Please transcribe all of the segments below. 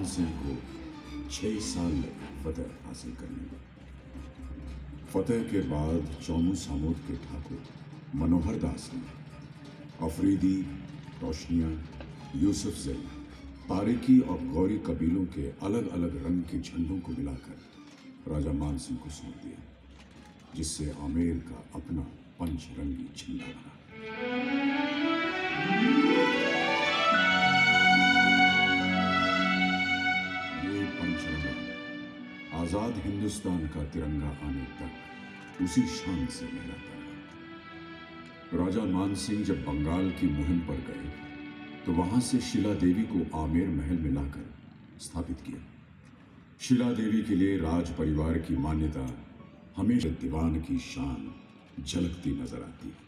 सिंह को 6 साल लगे फतेह हासिल करने में। फतेह के बाद चौमू सामोद के ठाकुर मनोहर दास ने अफरीदी, रोशनिया, यूसुफ जई, तारिकी और गौरी कबीलों के अलग अलग रंग के झंडों को मिलाकर राजा मान सिंह को सौंप दिया, जिससे आमेर का अपना पंचरंगी झंडा बना। ये पंचरंगा आजाद हिंदुस्तान का तिरंगा आने तक उसी शान से लहराता रहा। राजा मान सिंह जब बंगाल की मुहिम पर गए तो वहां से शिला देवी को आमेर महल में लाकर स्थापित किया। शिला देवी के लिए राज परिवार की मान्यता हमेशा दीवान की शान झलकती नजर आती है।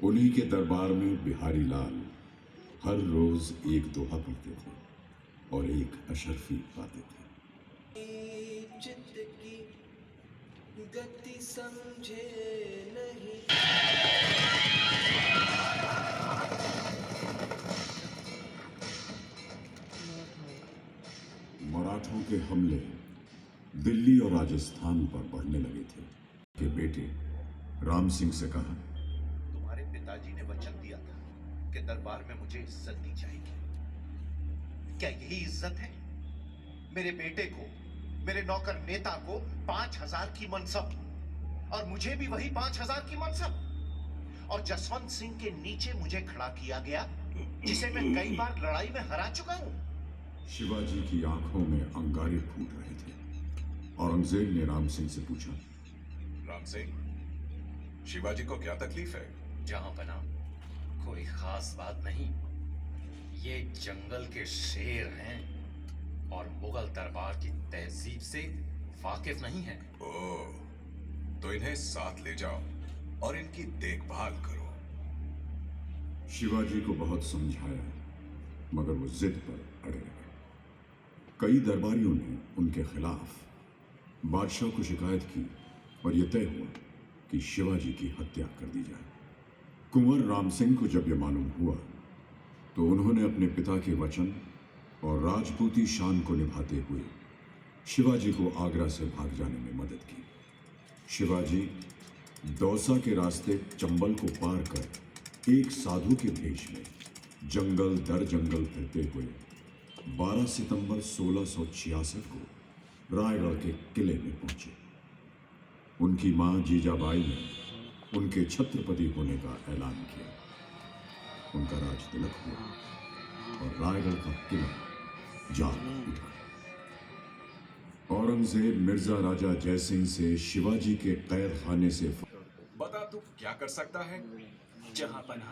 उन्हीं के दरबार में बिहारी लाल हर रोज एक दोहा पढ़ते थे और एक अशरफी पाते थे। चित्त की गति समझे नहीं। मराठों के हमले दिल्ली और राजस्थान पर बढ़ने लगे थे कि बेटे राम सिंह से कहा, तुम्हारे पिताजी ने वचन दिया था कि दरबार में मुझे इज्जत दी जाएगी। क्या यही इज्जत है? मेरे बेटे को, मेरे नौकर नेता को 5000 की मनसब और मुझे भी वही 5000 की मनसब, और जसवंत सिंह के नीचे मुझे खड़ा किया गया जिसे मैं कई बार लड़ाई में हरा चुका हूं। शिवाजी की आंखों में अंगारे फूट रहे थे। औरंगजेब ने राम सिंह से पूछा, राम सिंह, शिवाजी को क्या तकलीफ है? जहां बना कोई खास बात नहीं। ये जंगल के शेर हैं और मुगल दरबार की तहजीब से वाकिफ नहीं है। ओह, तो इन्हें साथ ले जाओ और इनकी देखभाल करो। शिवाजी को बहुत समझाया मगर वो जिद पर अड़े रहे। कई दरबारियों ने उनके खिलाफ बादशाह को शिकायत की और यह तय हुआ कि शिवाजी की हत्या कर दी जाए। कुंवर राम सिंह को जब यह मालूम हुआ तो उन्होंने अपने पिता के वचन और राजपूती शान को निभाते हुए शिवाजी को आगरा से भाग जाने में मदद की। शिवाजी दौसा के रास्ते चंबल को पार कर एक साधु के भेष में जंगल दर जंगल फिरते हुए 12 सितंबर 1666 को रायगढ़ के किले में पहुंचे। उनकी मां जीजाबाई ने उनके छत्रपति होने का ऐलान किया। उनका राज तिलक हुआ और रायगढ़ का किला जाग उठा। औरंगजेब मिर्जा राजा जयसिंह से शिवाजी के कैद खाने से बता, तू क्या कर सकता है? जहां पना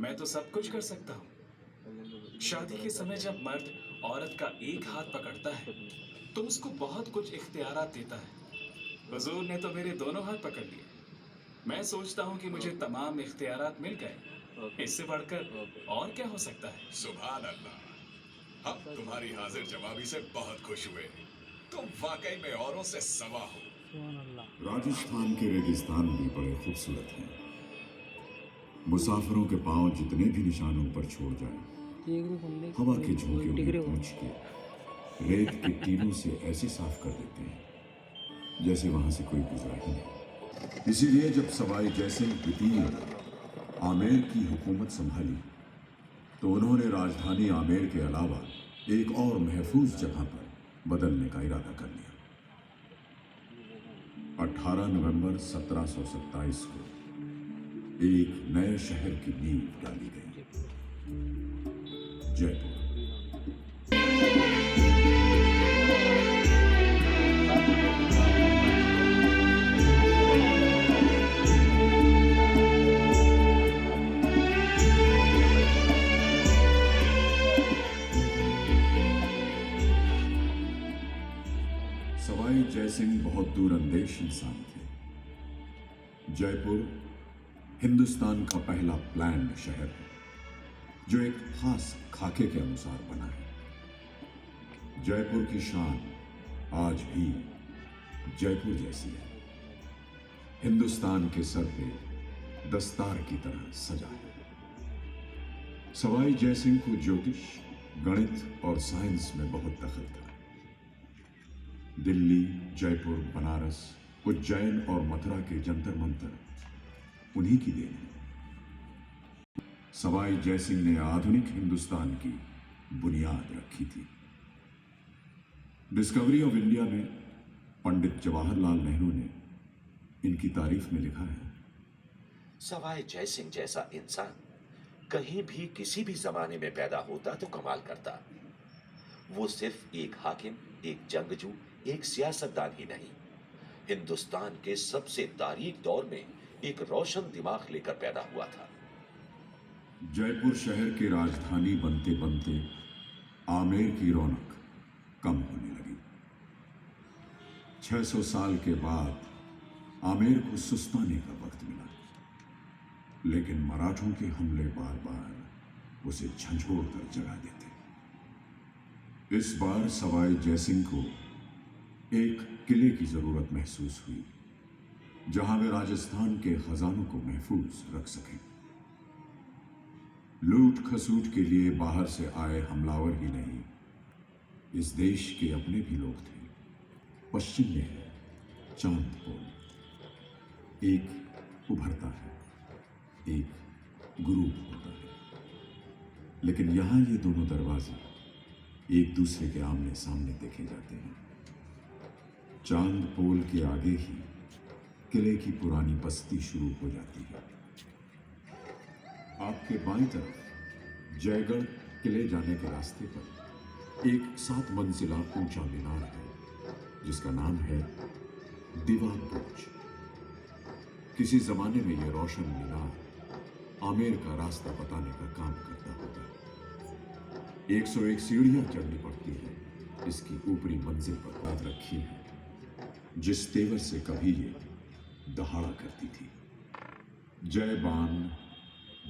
मैं तो सब कुछ कर सकता हूँ। शादी के समय जब मर्द औरत का एक हाथ पकड़ता है तो उसको बहुत कुछ इख्तियारात देता है। हुजूर ने तो मेरे दोनों हाथ पकड़ लिए। मैं सोचता हूँ कि मुझे तमाम इख्तियारात मिल गए। इससे बढ़कर और क्या हो सकता है? सुभान अल्लाह, हम तुम्हारी हाजिर जवाबी से बहुत खुश हुए। तुम वाकई में औरों से सवा हो। राजस्थान के रेगिस्तान भी बड़े खूबसूरत हैं। मुसाफिरों के पांव जितने भी निशानों पर छोड़ जाए, हवा के झोंके उन्हें पहुंच के रेत के टीलों से ऐसे साफ कर देते हैं जैसे वहां से कोई गुजरा ही नहीं। इसीलिए जब सवाई जयसिंह द्वितीय आमेर की हुकूमत संभाली तो उन्होंने राजधानी आमेर के अलावा एक और महफूज जगह पर बदलने का इरादा कर लिया। 18 नवंबर 1727 को एक नए शहर की नींव डाली गई, जयपुर। सवाई जयसिंह बहुत दूरंदेश इंसान थे। जयपुर हिंदुस्तान का पहला प्लान्ड शहर है जो एक खास खाके के अनुसार बना है। जयपुर की शान आज भी जयपुर जैसी है। हिंदुस्तान के सर पे दस्तार की तरह सजा है। सवाई जयसिंह को ज्योतिष गणित और साइंस में बहुत दखल था। दिल्ली, जयपुर, बनारस, उज्जैन और मथुरा के जंतर मंतर उन्हीं की देन है। सवाई जयसिंह ने आधुनिक हिंदुस्तान की बुनियाद रखी थी। डिस्कवरी ऑफ इंडिया में पंडित जवाहरलाल नेहरू ने इनकी तारीफ में लिखा है, सवाई जयसिंह जैसा इंसान कहीं भी किसी भी जमाने में पैदा होता तो कमाल करता। वो सिर्फ एक हाकिम, एक जंगजू, एक सियासतदान ही नहीं, हिंदुस्तान के सबसे तारीख दौर में एक रोशन दिमाग लेकर पैदा हुआ था। जयपुर शहर की राजधानी बनते बनते आमेर की रौनक कम होने लगी। 600 साल के बाद आमेर को सुस्ताने का वक्त मिला, लेकिन मराठों के हमले बार बार उसे झंझोड़ कर जगा देते। इस बार सवाई जयसिंह को एक किले की जरूरत महसूस हुई, जहां वे राजस्थान के खजानों को महफूज रख सकें। लूट खसूट के लिए बाहर से आए हमलावर ही नहीं, इस देश के अपने भी लोग थे। पश्चिम में है चांद पोल, एक उभरता है, एक गुरूब होता है, लेकिन यहां ये दोनों दरवाजे एक दूसरे के आमने सामने देखे जाते हैं। चांद पोल के आगे ही किले की पुरानी बस्ती शुरू हो जाती है। आपके बाईं तरफ जयगढ़ किले जाने के रास्ते पर एक 7 मंजिला ऊंचा मीनार है, जिसका नाम है दीवार बुर्ज। किसी जमाने में यह रोशन मीनार आमेर का रास्ता बताने का काम करता होगा। 101 सीढ़ियां चढ़नी पड़ती है इसकी ऊपरी मंजिल पर। याद रखी है जिस तेवर से कभी ये दहाड़ा करती थी। जय बान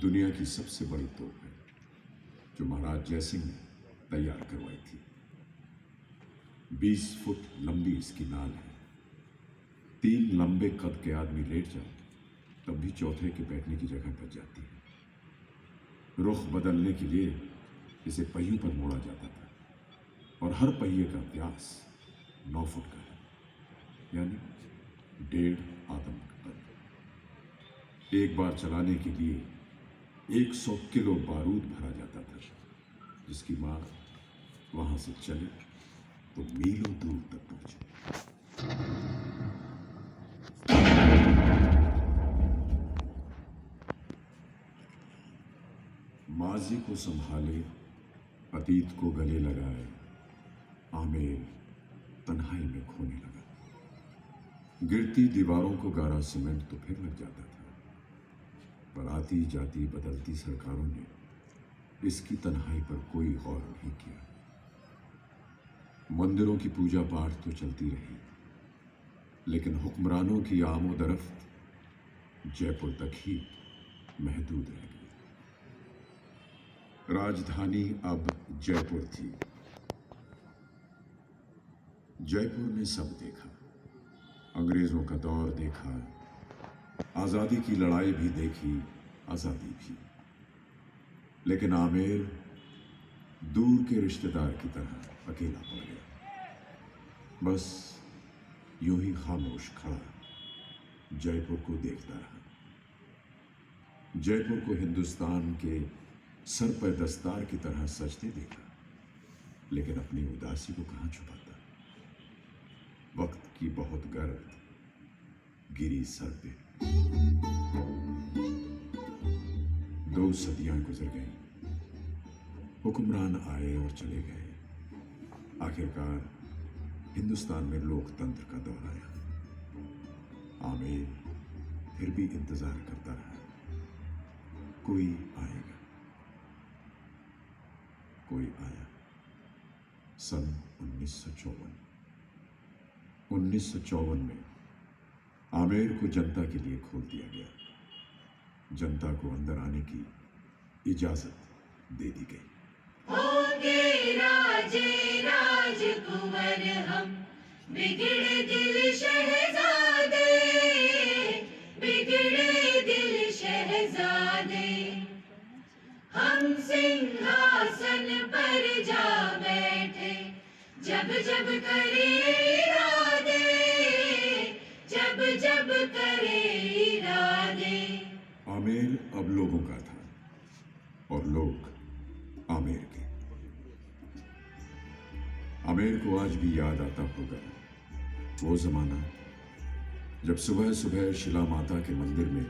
दुनिया की सबसे बड़ी तोप है, जो महाराज जयसिंह ने तैयार करवाई थी। 20 फुट लंबी इसकी नाल है। 3 लंबे कद के आदमी लेट जाए तब भी चौथे के बैठने की जगह बच जाती है। रुख बदलने के लिए इसे पहियों पर मोड़ा जाता था, और हर पहिए का व्यास 9 फुट का है, यानी 1.5 आदम कद। एक बार चलाने के लिए 100 किलो बारूद भरा जाता था, जिसकी मार वहां से चले तो मीलों दूर तक पहुंचे। माजी को संभाले, अतीत को गले लगाए, आमेर तन्हाई में खोने लगा। गिरती दीवारों को गारा सीमेंट तो फिर लग जाता था, पर आती जाती बदलती सरकारों ने इसकी तन्हाई पर कोई गौर नहीं किया। मंदिरों की पूजा पाठ तो चलती रही, लेकिन हुक्मरानों की आमोदरफ्त जयपुर तक ही महदूद रह गई। राजधानी अब जयपुर थी। जयपुर ने सब देखा, अंग्रेजों का दौर देखा, आजादी की लड़ाई भी देखी, आजादी भी। लेकिन आमेर दूर के रिश्तेदार की तरह अकेला पड़ गया। बस यूं ही खामोश खड़ा जयपुर को देखता रहा। जयपुर को हिंदुस्तान के सर पर दस्तार की तरह सजते देखा, लेकिन अपनी उदासी को कहां छुपाता। वक्त की बहुत गर्द गिरी सर पे। 2 सदियां गुजर गईं। हुक्मरान आए और चले गए। आखिरकार हिंदुस्तान में लोकतंत्र का दौर आया। आमेर फिर भी इंतजार करता रहा, कोई आएगा। कोई आया। सन 1954 में आमेर को जनता के लिए खोल दिया गया। जनता को अंदर आने की इजाजत दे दी गई। होंगे राजे राजकुंवर हम, बिगड़े दिल शहजादे, बिगड़े दिल शहजादे। हम सिंहासन पर जा बैठे जब जब करे इरादे, जब जब करे इरादे। आमेर अब लोगों का था और लोग आमेर के। आमेर को आज भी याद आता होगा वो जमाना जब सुबह सुबह शिला माता के मंदिर में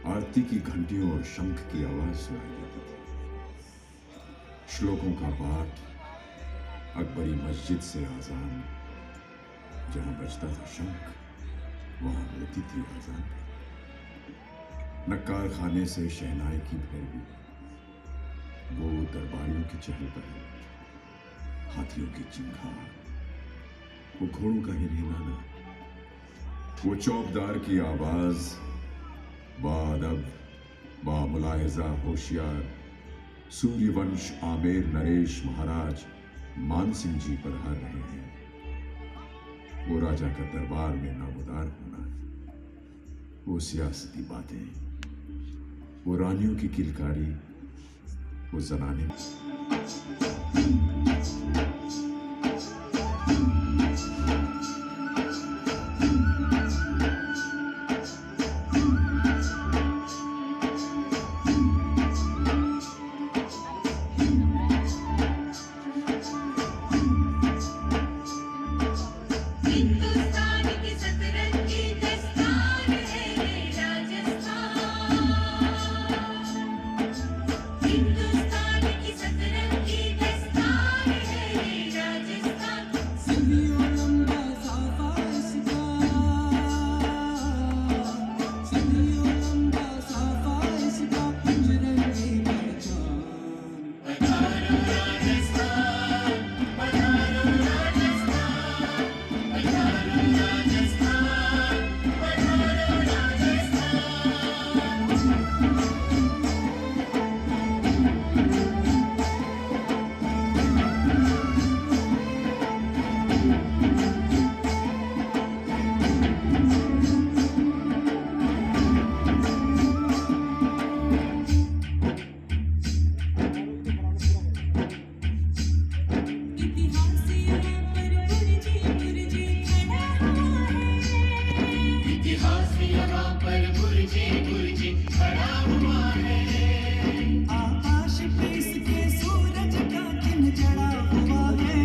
आरती की घंटियों और शंख की आवाज सुनाई देती थी। श्लोकों का पाठ, अकबरी मस्जिद से आजान, जहां बजता था शंख वहां होती थी आजान। नक्कार खाने से शहनाई की भैरवी, वो दरबारियों की चहल पहल, हाथियों की चिंगार, वो घोड़ों का हिरहिलाना, वो चौबदार की आवाज, बाअदब, बामुलाहिजा होशियार सूर्यवंश आमेर नरेश महाराज मानसिंह जी पर हार रहे हैं। वो राजा का दरबार में नामुदार होना, वो सियासती बातें, वो रानियों की किलकारी, वो जनाने हिंदुस्तान की सतरंगी दस्तान है ये राजस्थान। हिंदुस्तान की सतरंगी दस्तान है ये राजस्थान। सदियों लंबा साफा इसका, सदियों लंबा साफा इसका, पंजरंगी पहचान। पधारो राजस्थान, पधारो राजस्थान, पधारो राजस्थान, पधारो राजस्थान। इतिहास यहाँ पर गुरजी गुरजी खड़ा हुआ है। इतिहास यहाँ पर गुरजी गुरजी खड़ा हुआ है। आकाश पे इसके सूरज का किन चढ़ा हुआ है।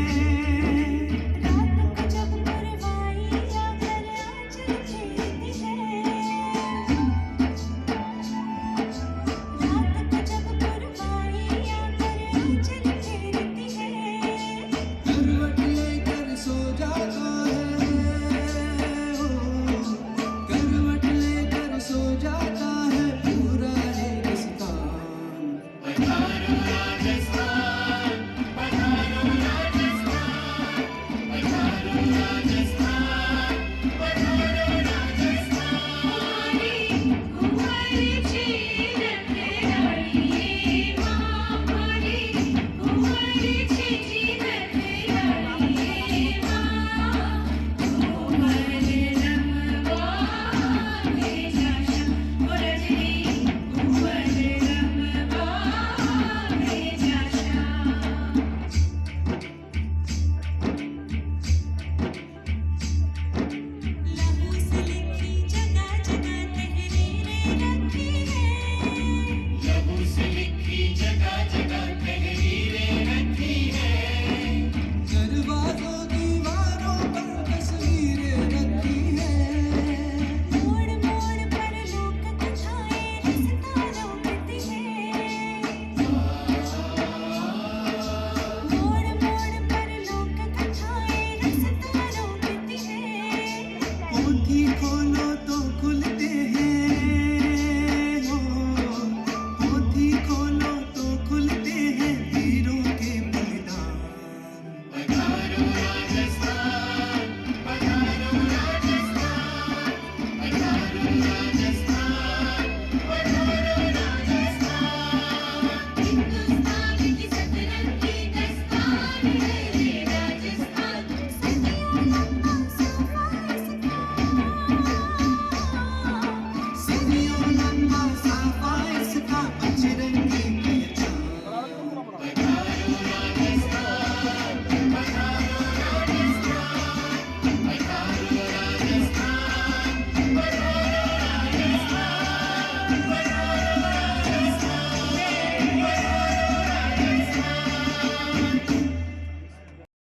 रात को जब परवाई आकर आंचल फेरती है, रात को जब परवाई आकर आंचल फेरती है। करवट लेकर सो जाता है, करवट लेकर सो जाता है पूरा रेगिस्तान। पधारो राजस्थान, पधारो राजस्थान, पधारो राजस्थान, पधारो राजस्थान। कुंवारी छीन फेराई माँ हमारी, कुंवारी छीन फेराई माँ। कोमल रंगवा भेजा श्याम, ओ रजनी कोमल रंगवा भेजा श्याम। लहू से लिखी जगह जगह तहरीरें रखी है। लहू से लिखी जगह जगह तहरीरें रखी है। दरवाजों दीवारों पर तस्वीरें रखी है। मोड़ मोड़ पर लोक कथाएं रसता रोकती है। मोड़ मोड़ पर लोक कथाएं रसता रोकती है। पोथी खोलो तो खुलते हैं, हो पोथी खोलो तो खुलते हैं वीरों के बलिदान। पधारो राजस्थान, पधारो राजस्थान, पधारो राजस्थान, पधारो राजस्थान। हिंदुस्तान की सतरंगी दस्तान है ये राजस्थान। सदियों लंबा साफा इसका,